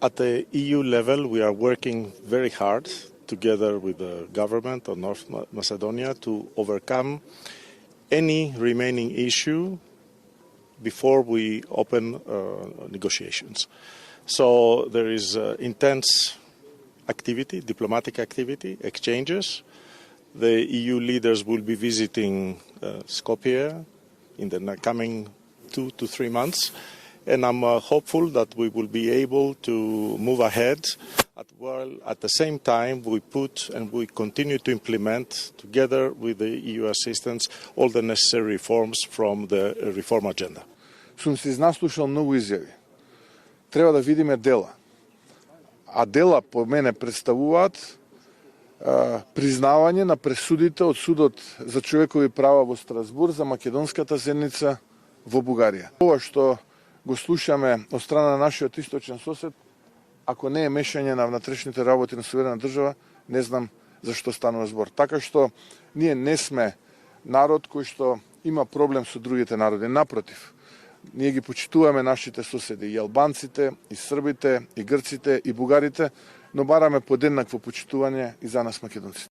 At the EU level, we are working very hard together with the government of North Macedonia to overcome any remaining issue before we open negotiations. So there is intense activity, diplomatic activity, exchanges. The EU leaders will be visiting Skopje in the coming 2 to 3 months, and I'm hopeful that we will be able to move ahead while at the same time we put and we continue to implement, together with the EU assistance, all the necessary reforms from the reform agenda. Сум се изнаслушал многу изјави. Треба да видиме дела. А дела по мене представуваат признавање на пресудите од Судот за човекови права во Страсбур за македонската заедница во Бугарија. Ова што го слушаме од страна на нашиот источен сосед, ако не е мешање на внатрешните работи на суверена држава, не знам за што станува збор. Така што ние не сме народ кој што има проблем со другите народи. Напротив, ние ги почитуваме нашите соседи, и албанците, и србите, и грците, и бугарите, но бараме подеднакво почитување и за нас македонците.